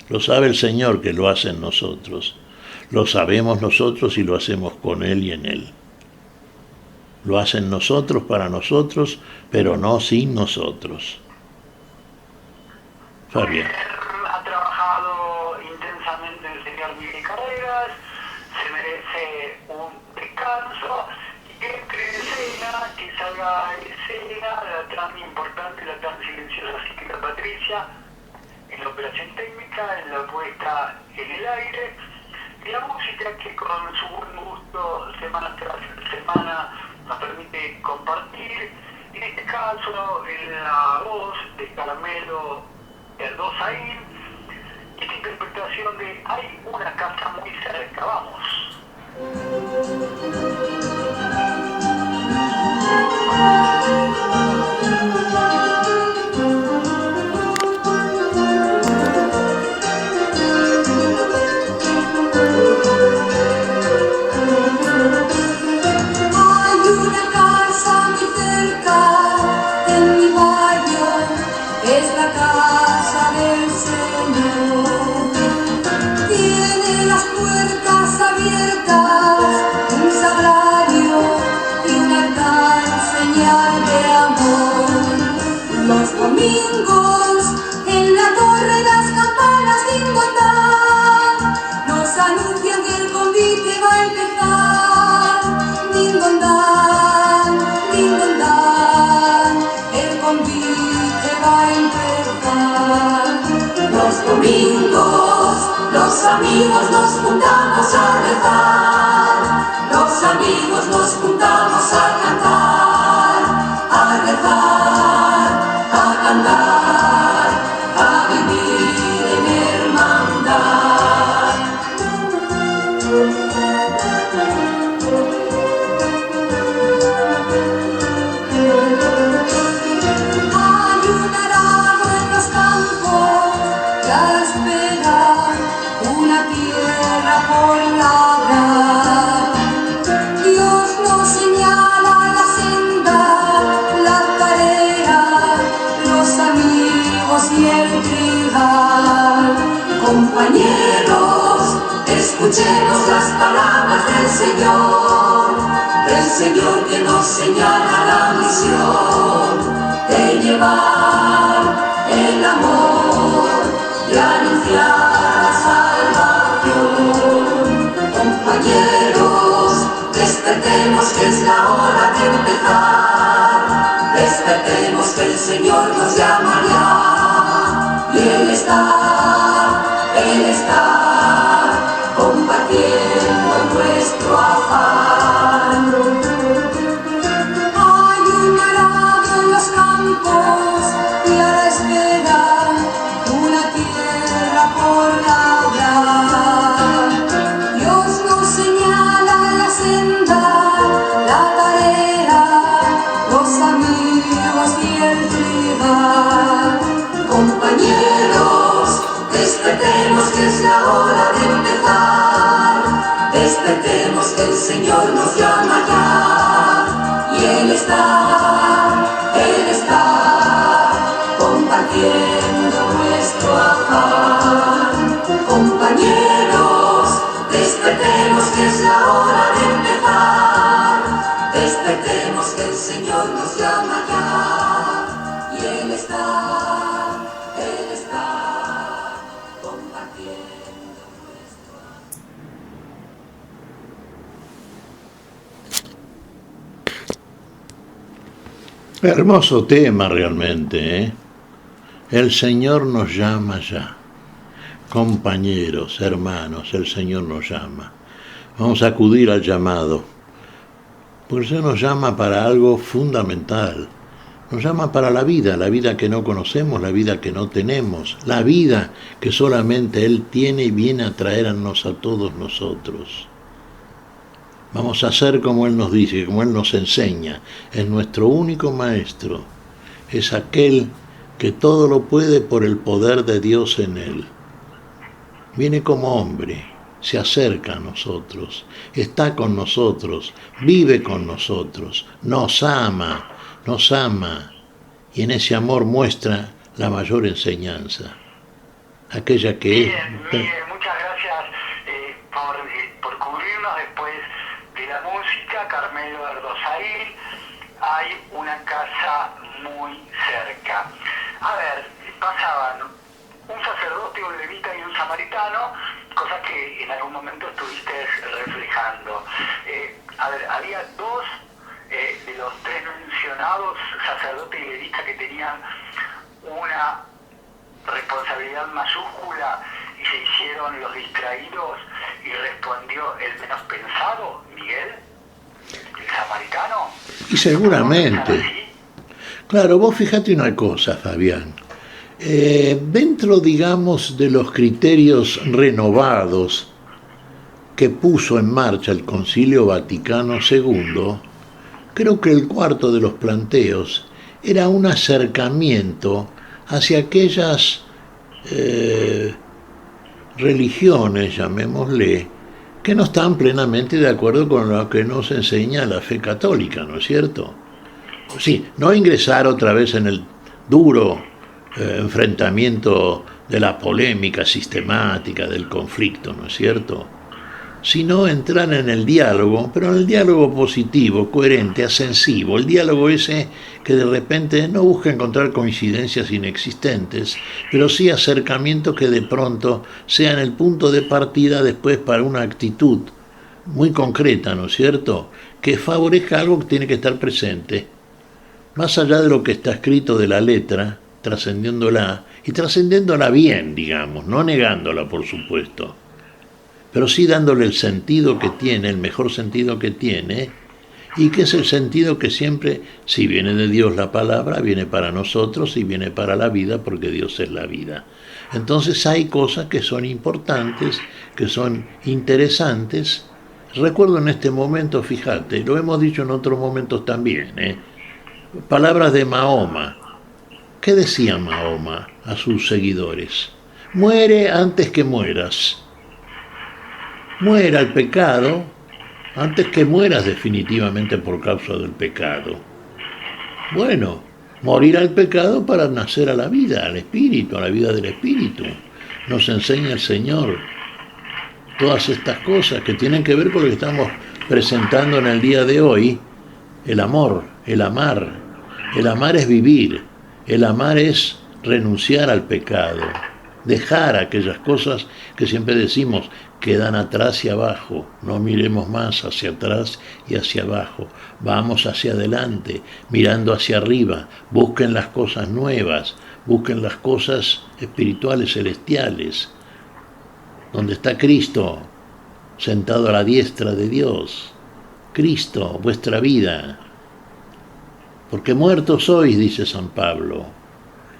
Lo sabe el Señor que lo hace en nosotros. Lo sabemos nosotros y lo hacemos con Él y en Él. Lo hace en nosotros, para nosotros, pero no sin nosotros. Fabián. Ha trabajado intensamente el señor Miguel Carreras, se merece un descanso y que entre en escena, que salga en escena la tan importante, la tan silenciosa psíquica Patricia, en la operación técnica, en la puesta en el aire, y la música que con su buen gusto semana tras semana nos permite compartir, en este caso en la voz de Carmelo Erdosaín, esta interpretación de Hay una casa muy cerca, vamos. Abiertas, un sagrario y una tal señal. amigos nos juntamos a rezar, los amigos nos juntamos a cantar, a rezar, a cantar, a vivir en hermandad. Hay un arado en los campos que a la espera una tierra por labrar. Dios nos señala la senda, la tarea, los amigos y el trigal. Compañeros, escuchemos las palabras del Señor que nos señala la misión de llevar el amor y anunciar la salvación. Compañeros, despertemos que es la hora de empezar, despertemos que el Señor nos llama ya, y Él está compartiendo nuestro afán. Hay un arado en los campos y a la espera una tierra por labrar. Dios nos señala la senda, la tarea, los amigos y el trigal. Compañeros, despertemos que es la hora de empezar, despertemos que el Señor nos llama ya, y Él está compartiendo nuestro afán. Compañeros, despertemos que es la hora de empezar, despertemos que el Señor nos llama ya, y Él está compartiendo nuestro afán. Hermoso tema realmente, ¿eh? El Señor nos llama ya. Compañeros, hermanos, el Señor nos llama. Vamos a acudir al llamado, porque el Señor nos llama para algo fundamental. Nos llama para la vida que no conocemos, la vida que no tenemos, la vida que solamente Él tiene y viene a traernos a todos nosotros. Vamos a hacer como Él nos dice, como Él nos enseña. Es nuestro único maestro. Es aquel que todo lo puede por el poder de Dios en Él. Viene como hombre, se acerca a nosotros, está con nosotros, vive con nosotros, nos ama, y en ese amor muestra la mayor enseñanza, aquella que Miguel, muchas gracias por cubrirnos después de la música. Carmelo Erdosaín, hay una casa muy cerca. A ver, pasaban un sacerdote, un levita y un samaritano, cosa que en algún momento estuviste reflejando. Había dos de los tres mencionados, sacerdote y levita, que tenían una responsabilidad mayúscula y se hicieron los distraídos, y respondió el menos pensado, Miguel, el samaritano. Y seguramente. Claro, vos fíjate una cosa, Fabián. Dentro, digamos, de los criterios renovados que puso en marcha el Concilio Vaticano II, creo que el cuarto de los planteos era un acercamiento hacia aquellas religiones, llamémosle, que no están plenamente de acuerdo con lo que nos enseña la fe católica, ¿no es cierto? Sí, no ingresar otra vez en el duro enfrentamiento de la polémica sistemática, del conflicto, ¿no es cierto? Sino entrar en el diálogo, pero en el diálogo positivo, coherente, ascensivo, el diálogo ese que de repente no busca encontrar coincidencias inexistentes, pero sí acercamientos que de pronto sean el punto de partida después para una actitud muy concreta, ¿no es cierto?, que favorezca algo que tiene que estar presente, más allá de lo que está escrito de la letra, trascendiéndola, y trascendiéndola bien, digamos, no negándola, por supuesto. pero sí dándole el sentido que tiene, el mejor sentido que tiene, y que es el sentido que siempre, si viene de Dios la palabra, viene para nosotros y viene para la vida, porque Dios es la vida. Entonces hay cosas que son importantes, que son interesantes. Recuerdo en este momento, fíjate, lo hemos dicho en otros momentos también, palabras de Mahoma. ¿Qué decía Mahoma a sus seguidores? Muere antes que mueras. Muera el pecado antes que mueras definitivamente por causa del pecado. Bueno, morir al pecado para nacer a la vida, al espíritu, a la vida del espíritu. Nos enseña el Señor todas estas cosas que tienen que ver con lo que estamos presentando en el día de hoy. El amor, el amar. El amar es vivir. El amar es renunciar al pecado. Dejar aquellas cosas que siempre decimos quedan atrás y abajo. No miremos más hacia atrás y hacia abajo. Vamos hacia adelante, mirando hacia arriba. Busquen las cosas nuevas, busquen las cosas espirituales, celestiales. Donde está Cristo, sentado a la diestra de Dios. Cristo, vuestra vida. Porque muertos sois, dice San Pablo.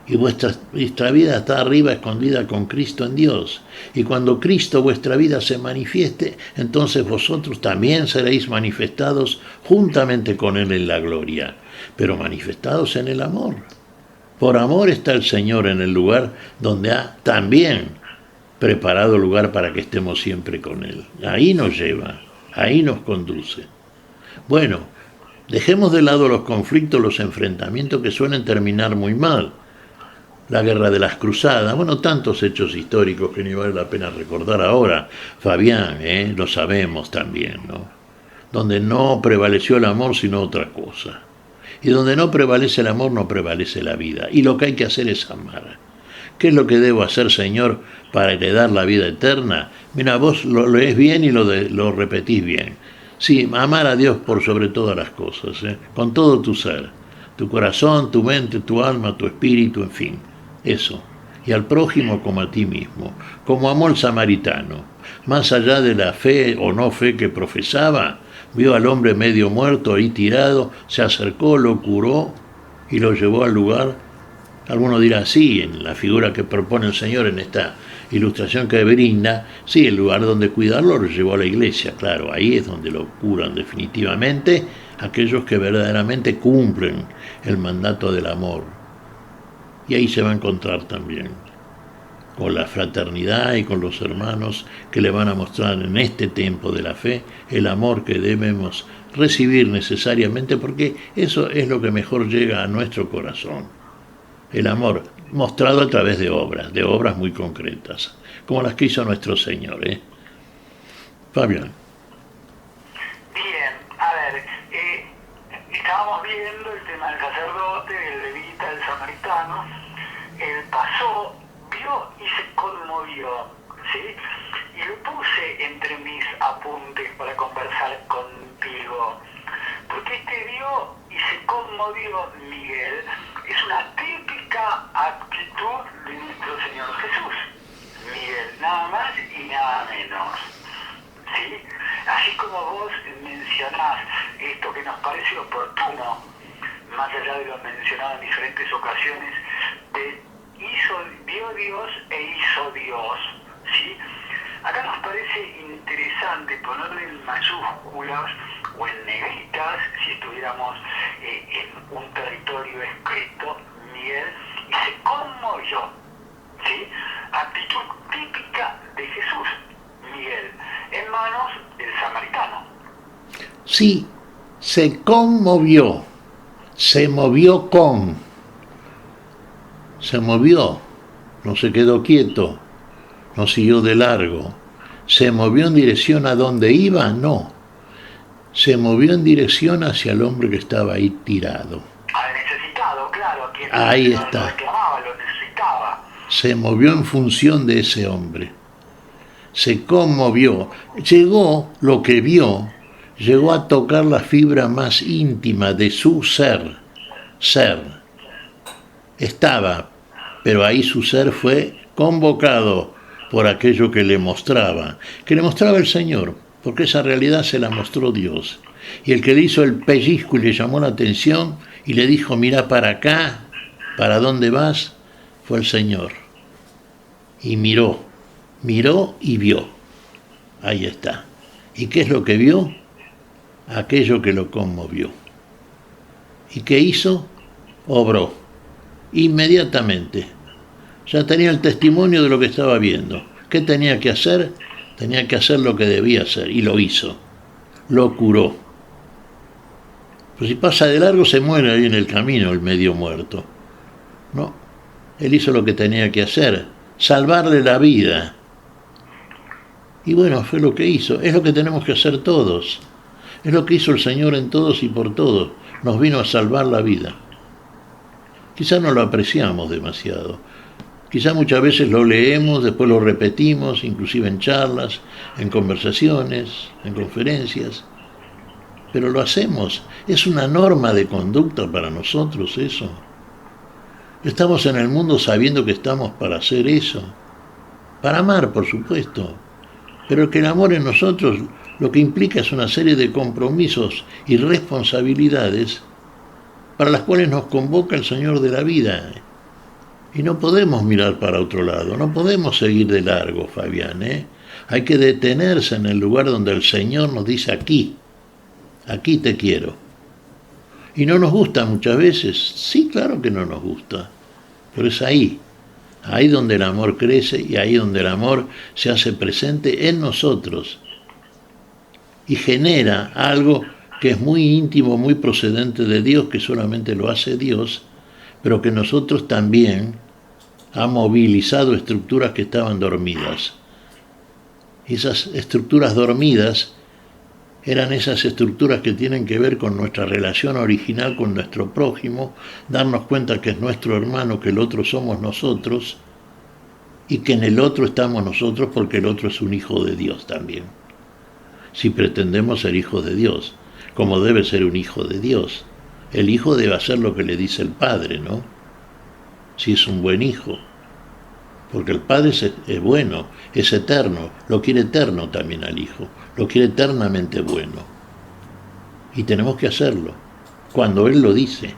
Y vuestra vida está arriba, escondida con Cristo en Dios. Y cuando Cristo, vuestra vida, se manifieste, entonces vosotros también seréis manifestados juntamente con Él en la gloria, pero manifestados en el amor. Por amor está el Señor en el lugar donde ha también preparado lugar para que estemos siempre con Él. Ahí nos lleva, ahí nos conduce. Bueno, dejemos de lado los conflictos, los enfrentamientos que suelen terminar muy mal. La guerra de las cruzadas, bueno, tantos hechos históricos que ni vale la pena recordar ahora. Fabián, lo sabemos también, ¿no? Donde no prevaleció el amor sino otra cosa. Y donde no prevalece el amor no prevalece la vida. Y lo que hay que hacer es amar. ¿Qué es lo que debo hacer, Señor, para heredar la vida eterna? Mira, vos lo lees bien y lo repetís bien. Sí, amar a Dios por sobre todas las cosas, con todo tu ser, tu corazón, tu mente, tu alma, tu espíritu, en fin. Eso, y al prójimo como a ti mismo, como amó el samaritano, más allá de la fe o no fe que profesaba, vio al hombre medio muerto ahí tirado, se acercó, lo curó y lo llevó al lugar. Alguno dirá, sí, en la figura que propone el Señor en esta ilustración que brinda, sí, el lugar donde cuidarlo lo llevó a la iglesia, claro, ahí es donde lo curan definitivamente aquellos que verdaderamente cumplen el mandato del amor. Y ahí se va a encontrar también con la fraternidad y con los hermanos que le van a mostrar en este tiempo de la fe el amor que debemos recibir necesariamente, porque eso es lo que mejor llega a nuestro corazón. El amor mostrado a través de obras muy concretas, como las que hizo nuestro Señor. Fabián. Bien, a ver, estábamos viendo el tema del sacerdote, del levita, del samaritano. Él pasó, vio y se conmovió, ¿sí? Y lo puse entre mis apuntes para conversar contigo. Porque este vio y se conmovió, Miguel, es una típica actitud de nuestro Señor Jesús. Miguel, nada más y nada menos. ¿Sí? Así como vos mencionás esto que nos parece oportuno, más allá de lo mencionado en diferentes ocasiones, vio Dios e hizo Dios. ¿Sí? Acá nos parece interesante ponerle en mayúsculas o en negritas, si estuviéramos en un territorio escrito, Miguel, y se conmovió. ¿Sí? Actitud típica de Jesús, Miguel, en manos del samaritano. Sí, se conmovió, se movió se movió, no se quedó quieto, no siguió de largo, se movió en dirección a donde iba, no, se movió en dirección hacia el hombre que estaba ahí tirado. Al necesitado, claro, quien ahí lo está. reclamaba, lo necesitaba. Se movió en función de ese hombre. Se conmovió. Llegó lo que vio, llegó a tocar la fibra más íntima de su ser. Estaba, pero ahí su ser fue convocado por aquello que le mostraba el Señor, porque esa realidad se la mostró Dios. Y el que le hizo el pellizco y le llamó la atención y le dijo, mira para acá, ¿para dónde vas?, fue el Señor. Y miró y vio. Ahí está. ¿Y qué es lo que vio? Aquello que lo conmovió. ¿Y qué hizo? Obró. Inmediatamente. Ya tenía el testimonio de lo que estaba viendo. ¿Qué tenía que hacer? Tenía que hacer lo que debía hacer, y lo hizo. Lo curó. Pues si pasa de largo se muere ahí en el camino el medio muerto. No, él hizo lo que tenía que hacer, salvarle la vida. Y bueno, fue lo que hizo. Es lo que tenemos que hacer todos. Es lo que hizo el Señor en todos y por todos. Nos vino a salvar la vida. Quizás no lo apreciamos demasiado. Quizás muchas veces lo leemos, después lo repetimos, inclusive en charlas, en conversaciones, en conferencias. Pero lo hacemos. Es una norma de conducta para nosotros eso. Estamos en el mundo sabiendo que estamos para hacer eso. Para amar, por supuesto. Pero que el amor en nosotros lo que implica es una serie de compromisos y responsabilidades para las cuales nos convoca el Señor de la vida. Y no podemos mirar para otro lado, no podemos seguir de largo, Fabián, Hay que detenerse en el lugar donde el Señor nos dice aquí te quiero. Y no nos gusta muchas veces, sí, claro que no nos gusta, pero es ahí donde el amor crece y ahí donde el amor se hace presente en nosotros y genera algo que es muy íntimo, muy procedente de Dios, que solamente lo hace Dios, pero que nosotros también ha movilizado estructuras que estaban dormidas. Y esas estructuras dormidas eran esas estructuras que tienen que ver con nuestra relación original con nuestro prójimo, darnos cuenta que es nuestro hermano, que el otro somos nosotros, y que en el otro estamos nosotros porque el otro es un hijo de Dios también. Si pretendemos ser hijos de Dios, como debe ser un hijo de Dios, el hijo debe hacer lo que le dice el padre, ¿no? Si es un buen hijo, porque el padre es bueno, es eterno, lo quiere eterno también al hijo, lo quiere eternamente bueno. Y tenemos que hacerlo, cuando él lo dice.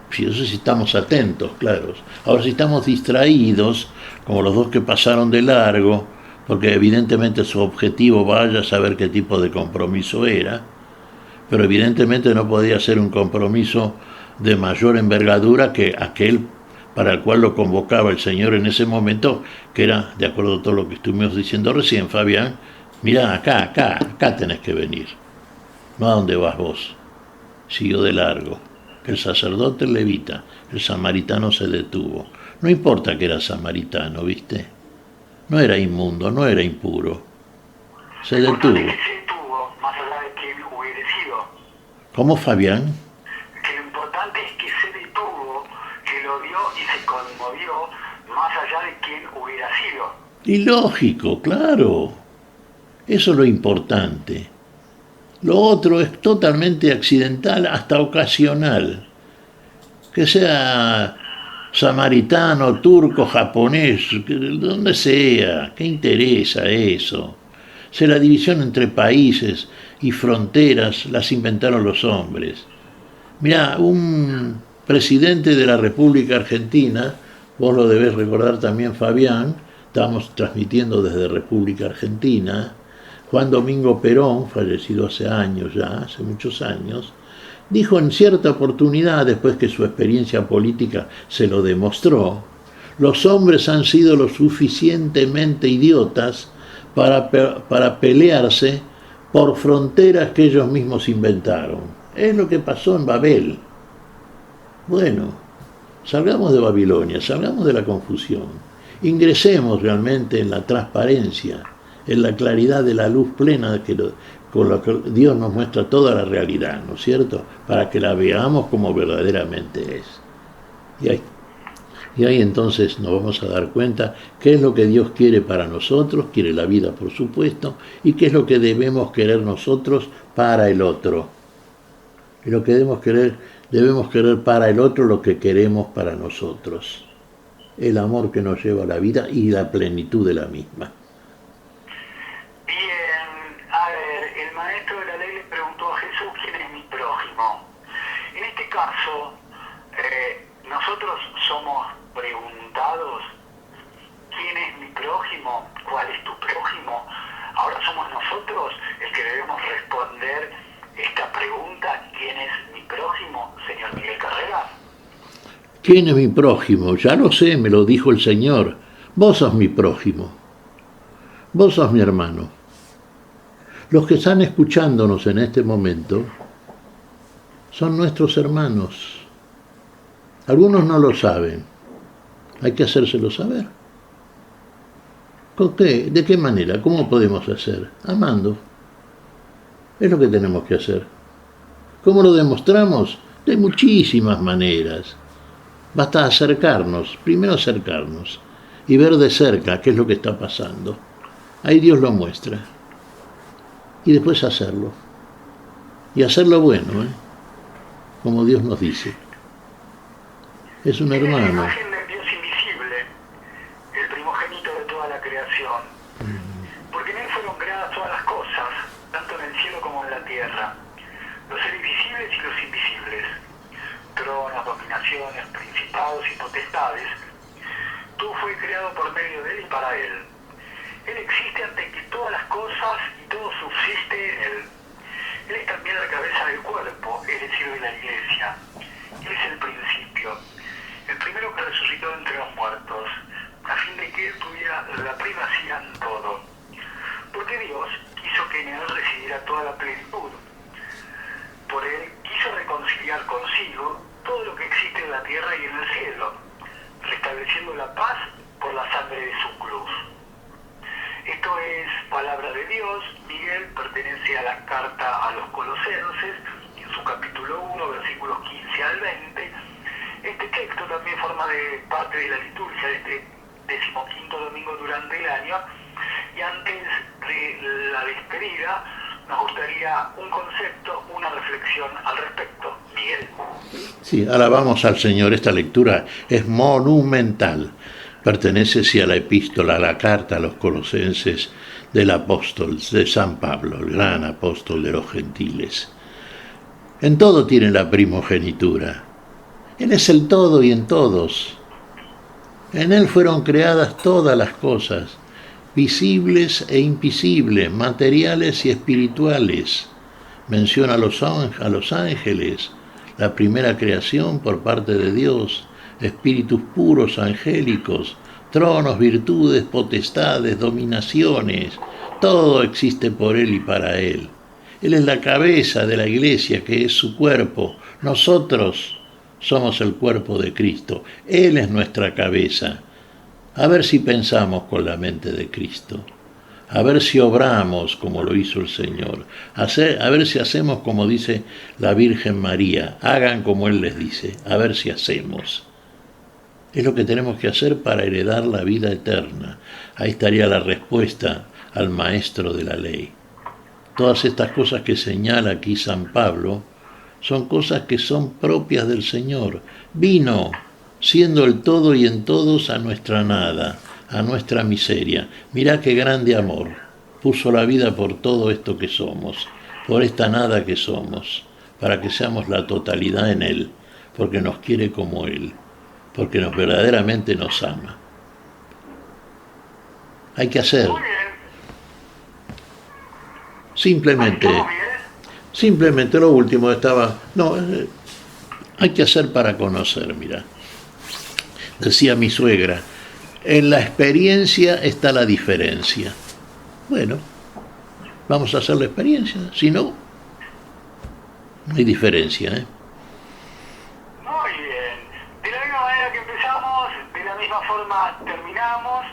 Si eso sí estamos atentos, claro. Ahora si estamos distraídos, como los dos que pasaron de largo, porque evidentemente su objetivo vaya a saber qué tipo de compromiso era, pero evidentemente no podía ser un compromiso de mayor envergadura que aquel para el cual lo convocaba el Señor en ese momento, que era, de acuerdo a todo lo que estuvimos diciendo recién, Fabián, mirá, acá tenés que venir, no a dónde vas vos. Siguió de largo. El sacerdote levita, el samaritano se detuvo. No importa que era samaritano, ¿viste? No era inmundo, no era impuro. Se detuvo. Se detuvo, más allá de que él hubiera sido. ¿Cómo, Fabián? Que lo importante es que se detuvo, que lo vio y se conmovió, más allá de quién hubiera sido. Y lógico, claro. Eso es lo importante. Lo otro es totalmente accidental, hasta ocasional. Que sea samaritano, turco, japonés, donde sea, ¿qué interesa eso? Si la división entre países y fronteras las inventaron los hombres. Mirá, un presidente de la República Argentina, vos lo debés recordar también, Fabián, estamos transmitiendo desde República Argentina, Juan Domingo Perón, fallecido hace años ya, hace muchos años, dijo en cierta oportunidad, después que su experiencia política se lo demostró, los hombres han sido lo suficientemente idiotas para pelearse por fronteras que ellos mismos inventaron. Es lo que pasó en Babel. Bueno, salgamos de Babilonia, salgamos de la confusión, ingresemos realmente en la transparencia, en la claridad de la luz plena con la que Dios nos muestra toda la realidad, ¿no es cierto? Para que la veamos como verdaderamente es. Y ahí entonces nos vamos a dar cuenta qué es lo que Dios quiere para nosotros, quiere la vida por supuesto, y qué es lo que debemos querer nosotros para el otro. Y lo que debemos querer para el otro lo que queremos para nosotros. el amor que nos lleva a la vida y la plenitud de la misma. Bien, a ver, el maestro de la ley le preguntó a Jesús quién es mi prójimo. En este caso, nosotros somos preguntados quién es mi prójimo, cuál es tu prójimo. Ahora somos nosotros el que debemos responder esta pregunta, ¿quién es mi prójimo, señor Miguel Carreras? ¿Quién es mi prójimo? Ya lo sé, me lo dijo el Señor. Vos sos mi prójimo. Vos sos mi hermano. Los que están escuchándonos en este momento son nuestros hermanos. Algunos no lo saben. Hay que hacérselo saber. ¿Con qué? ¿De qué manera? ¿Cómo podemos hacer? Amando. Es lo que tenemos que hacer. ¿Cómo lo demostramos? De muchísimas maneras. Basta acercarnos, primero acercarnos y ver de cerca qué es lo que está pasando. Ahí Dios lo muestra. Y después hacerlo. Y hacerlo bueno, como Dios nos dice. Es un hermano. La imagen del Dios invisible, el primogénito de toda la creación. Porque en él fueron creadas todas las cosas, tanto en el cielo como en la tierra. Los seres visibles y los invisibles. Tronos, dominaciones, principados y potestades. Todo fue creado por medio de él y para él. Él existe antes que todas las cosas y todo subsiste en él. Él es también la cabeza del cuerpo, es decir, de la iglesia. Él es el principio, el primero que resucitó entre los muertos, a fin de que él tuviera la primacía en todo. Porque Dios quiso que en él residiera toda la plenitud. Por él quiso reconciliar consigo todo lo que existe en la tierra y en el cielo, restableciendo la paz por la sangre de su cruz. Esto es palabra de Dios. Miguel pertenece a la carta a los Colosenses, en su capítulo 1, versículos 15 al 20. Este texto también forma parte de la liturgia de este 15º domingo durante el año. Y antes de la despedida, nos gustaría un concepto, una reflexión al respecto. Miguel. Sí, alabamos al Señor. Esta lectura es monumental. Pertenece sí a la epístola, a la carta a los Colosenses del apóstol, de San Pablo, el gran apóstol de los gentiles. En todo tiene la primogenitura. Él es el todo y en todos. En él fueron creadas todas las cosas, visibles e invisibles, materiales y espirituales. Menciona a los ángeles, la primera creación por parte de Dios, espíritus puros angélicos, tronos, virtudes, potestades, dominaciones, todo existe por él y para él. Él es la cabeza de la iglesia, que es su cuerpo. Nosotros somos el cuerpo de Cristo. Él es nuestra cabeza. A ver si pensamos con la mente de Cristo. A ver si obramos como lo hizo el Señor. A ver si hacemos como dice la Virgen María. Hagan como Él les dice. A ver si hacemos. Es lo que tenemos que hacer para heredar la vida eterna. Ahí estaría la respuesta al maestro de la ley. Todas estas cosas que señala aquí San Pablo son cosas que son propias del Señor. Vino siendo el todo y en todos a nuestra nada, a nuestra miseria. Mirá qué grande amor. Puso la vida por todo esto que somos, por esta nada que somos, para que seamos la totalidad en Él, porque nos quiere como Él, porque verdaderamente nos ama. Hay que hacer. Simplemente lo último hay que hacer para conocer, mira. Decía mi suegra, en la experiencia está la diferencia. Bueno, vamos a hacer la experiencia, si no, no hay diferencia, Muy bien. De la misma manera que empezamos, de la misma forma terminamos.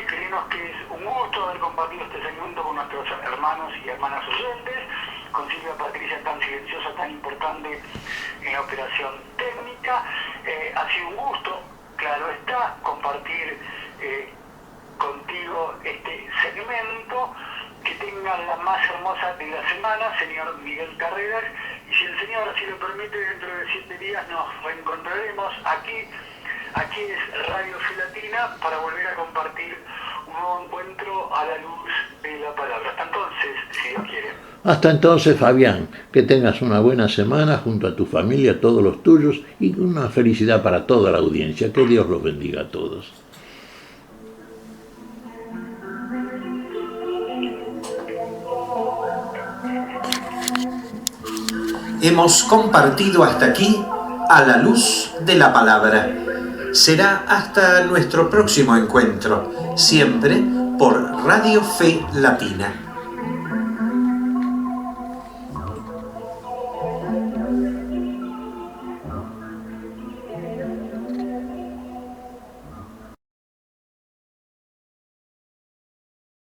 Créenos que es un gusto haber compartido este segmento con nuestros hermanos y hermanas oyentes, con Silvia Patricia tan silenciosa, tan importante en la operación técnica. Ha sido un gusto, claro está, compartir contigo este segmento. Que tengan la más hermosa de la semana, señor Miguel Carreras, y si el Señor así lo permite, dentro de 7 días nos reencontraremos aquí Aquí es Radio Fe Latina para volver a compartir un nuevo encuentro a la luz de la palabra. Hasta entonces, si Dios quiere. Hasta entonces, Fabián, que tengas una buena semana junto a tu familia, todos los tuyos, y una felicidad para toda la audiencia. Que Dios los bendiga a todos. Hemos compartido hasta aquí a la luz de la palabra. Será hasta nuestro próximo encuentro, siempre por Radio Fe Latina.